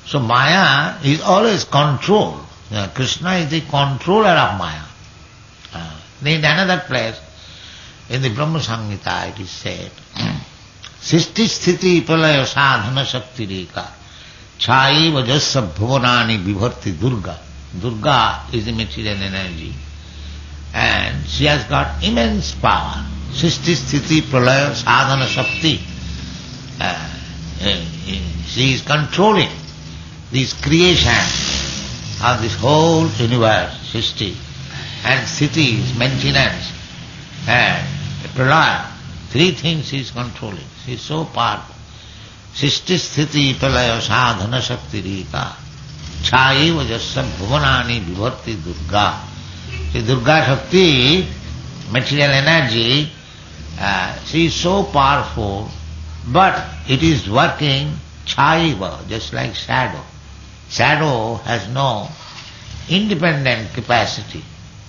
So Maya is always controlled. Krishna is the controller of Maya. In another place, in the Brahma Samhita it is said, Sisti Sthiti Pralaya Sadhana Shakti Reka Chai Vajassa Bhuvanani Vibharti Durga. Durga is the material energy. And she has got immense power. Sisti Sthiti Pralaya Sadhana Shakti. She is controlling this creation of this whole universe, Sisti, and Sthiti is maintenance, and Pralaya. Three things she is controlling. She is so powerful. Sisti Sthiti Pralaya Sadhana Shakti Reka Chai Vajassa Bhuvanani Vibharti Durga. See, Durga Shakti, material energy, she is so powerful, but it is working chaiva, just like shadow. Shadow has no independent capacity.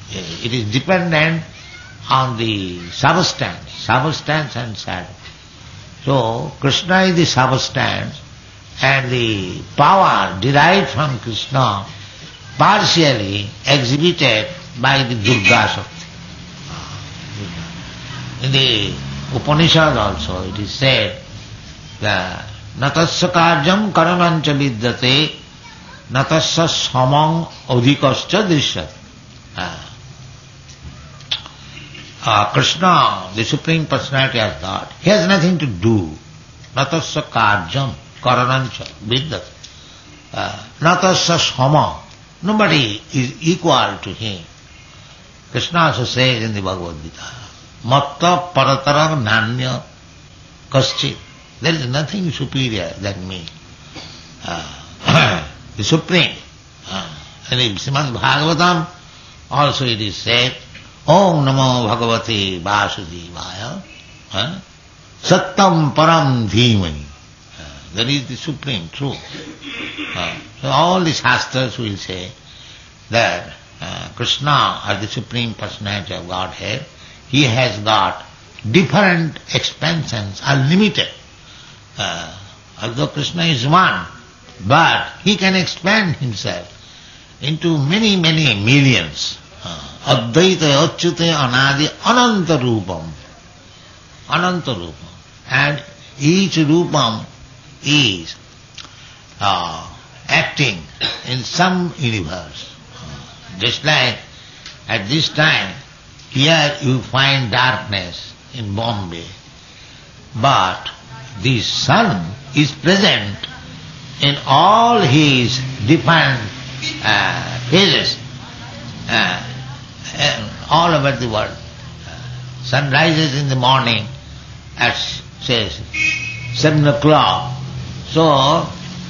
It is dependent on the substance and shadow. So Krishna is the substance, and the power derived from Krishna partially exhibited by the Durga Shakti. In the Upanishad also it is said that natasya karyam karanancha vidyate natasya samang adhikascha drishyate. Krishna, the Supreme Personality of God, he has nothing to do. Natasya karyam karanancha vidyate. Natasya samang. Nobody is equal to him. Krishna also says in the Bhagavad Gita, Matta paratara nanya kaschit. There is nothing superior than me. The Supreme. And in Srimad Bhagavatam also it is said, Om Namo Bhagavate Vasudevaya Sattam Param Dhimani. That is the Supreme Truth. So all the Shastras will say that Krishna, as the Supreme Personality of Godhead, he has got different expansions, unlimited. Although Krishna is one, but he can expand himself into many, many millions. Advaita Achyute Anadi Ananta Rupam. Ananta Rupam. And each Rupam is acting in some universe. Just like at this time, here you find darkness in Bombay, but the sun is present in all his different phases all over the world. Sun rises in the morning at, say, 7 o'clock. So,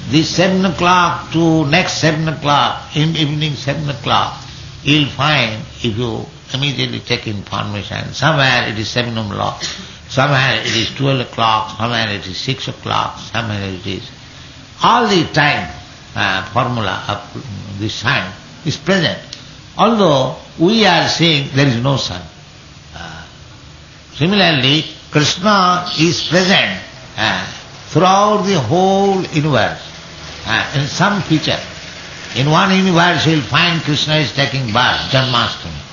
this 7 o'clock to next 7 o'clock, in evening 7 o'clock, you'll find, if you immediately take information, somewhere it is 7 o'clock, somewhere it is 12 o'clock, somewhere it is 6 o'clock, somewhere it is. All the time formula of the sun is present. Although we are saying there is no sun. Similarly, Krishna is present throughout the whole universe in some feature. In one universe you will find Krishna is taking birth, Janmashtami.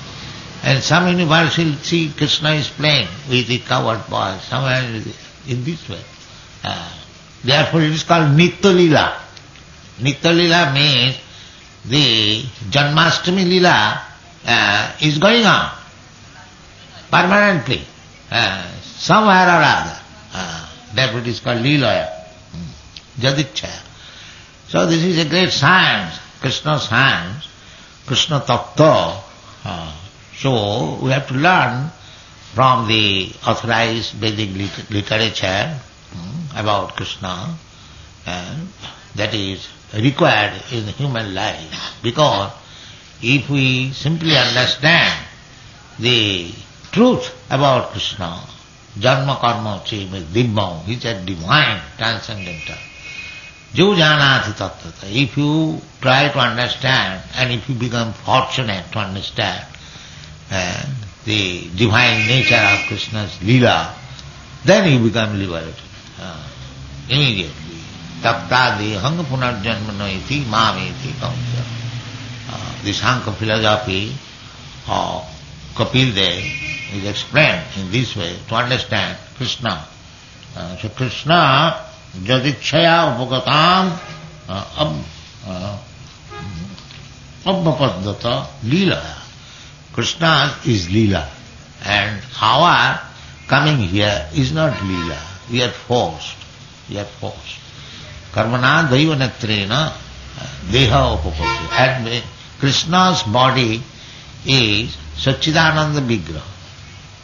And some universe you will see Krishna is playing with the coward boy, somewhere in this way. Therefore it is called Nitya Lila. Nitya Lila means the Janmashtami Lila is going on permanently, somewhere or other. Therefore it is called Lilaya, Jadichaya. So this is a great science, Krishna science, Krishna Tattva. So we have to learn from the authorized Vedic literature about Krishna, and that is required in the human life, because if we simply understand the truth about Krishna, Janma Karma Chema Divyam, which are divine, transcendental, Jo janati tattva. If you try to understand and if you become fortunate to understand the divine nature of Krishna's Leela, then you become liberated immediately. Takta dehang punarjanmano iti mameti kaunta. The Sankhya philosophy of Kapil Dev is explained in this way to understand Krishna. So Krishna jadichaya upagatam abhapaddata Leela. Krishna is Leela, and our coming here is not Leela. We are forced. We are forced. Karmana daiva deha upapatti. And Krishna's body is Satchidananda Vigraha.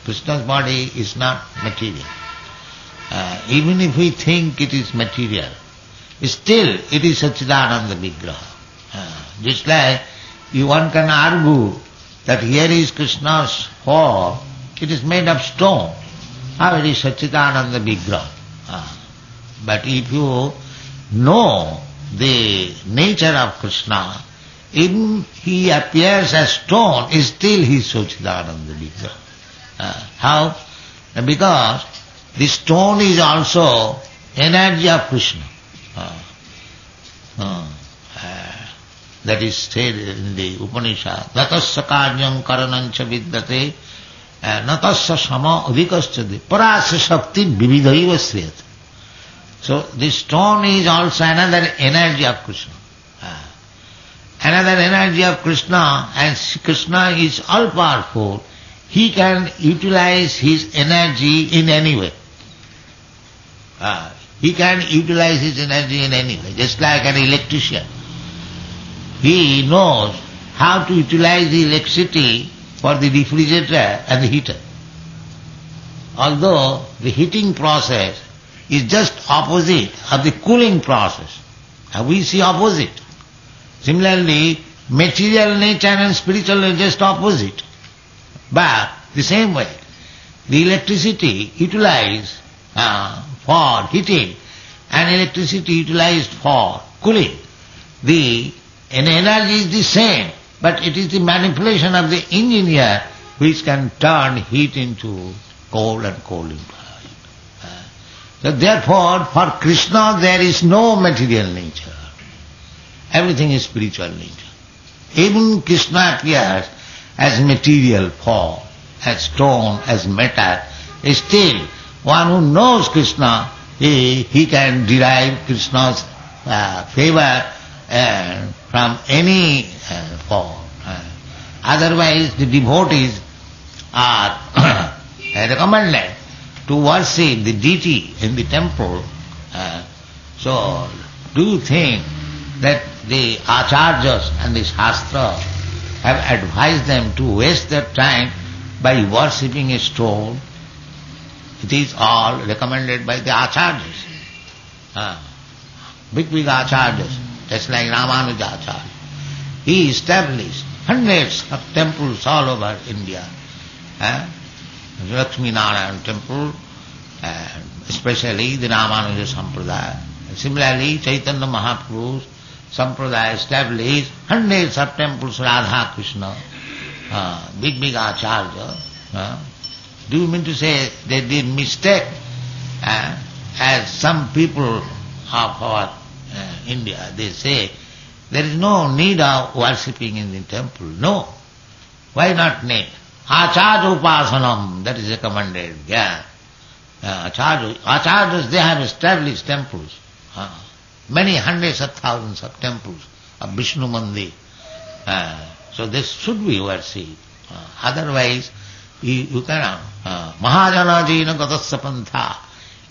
Krishna's body is not material. Even if we think it is material, still it is Satchidananda Vigraha. Just like one can argue that here is Krishna's form, it is made of stone. How it is Satchidananda Vigraha? But if you know the nature of Krishna, even he appears as stone, still he is Satchidananda Vigraha. How? Because the stone is also energy of Krishna. That is said in the Upanishad. Natasya karyam karanancha vidyate natasya sama udikaschadi parasya shakti vividhaiva sriyate. So this stone is also another energy of Krishna. Another energy of Krishna, and Krishna is all powerful. He can utilize his energy in any way. He can utilize his energy in any way, just like an electrician. He knows how to utilize the electricity for the refrigerator and the heater. Although the heating process is just opposite of the cooling process. We see opposite. Similarly, material nature and spiritual are just opposite. But the same way, the electricity utilized for heating and electricity utilized for cooling, the energy is the same, but it is the manipulation of the engineer which can turn heat into cold and cold into hot. So therefore, for Krishna there is no material nature. Everything is spiritual nature. Even Krishna appears as material form, as stone, as metal. Still, one who knows Krishna, he can derive Krishna's favor from any form. Otherwise, the devotees are recommended to worship the deity in the temple. So, do you think that the acharyas and the shastra have advised them to waste their time by worshipping a stone? It is all recommended by the acharyas. Big acharyas, just like Ramanuja Acharya. He established hundreds of temples all over India. Lakshmi Narayan temple, and especially the Ramanuja Sampradaya. Similarly, Chaitanya Mahaprabhu's Sampradaya established hundreds of temples, Radha Krishna, big acharya. Do you mean to say they did mistake, as some people of our India, they say, there is no need of worshipping in the temple. No. Why not need? Acharya upasanam, that is recommended. Yeah. Acharyas, they have established temples. Many hundreds of thousands of temples of Vishnu Mandir. So this should be worshipped. Otherwise, you cannot. Mahajana jina gatasya pantha.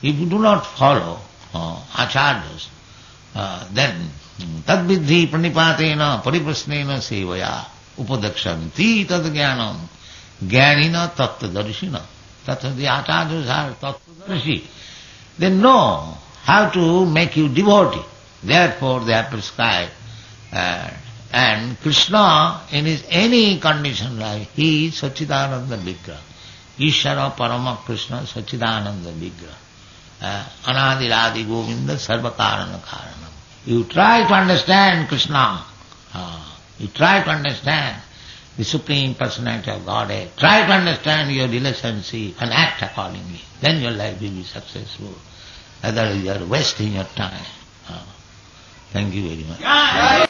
If you do not follow acharyas, then tadvidhi pranipatena pariprasnena sevaya upadakshanti tad jnanam jnanina tattvadarshina. The acharyas are tattvadarshi. They know how to make you devotee. Therefore they have prescribed. And Krishna, in his any condition life, he is Satchidananda Vigraha. Ishvara Parama Krishna Satchidananda Vigraha. Anadiradi Govinda Sarva Karana Karanam. You try to understand Krishna. You try to understand the Supreme Personality of Godhead. Try to understand your relationship and act accordingly. Then your life will be successful. Otherwise you are wasting your time. Thank you very much.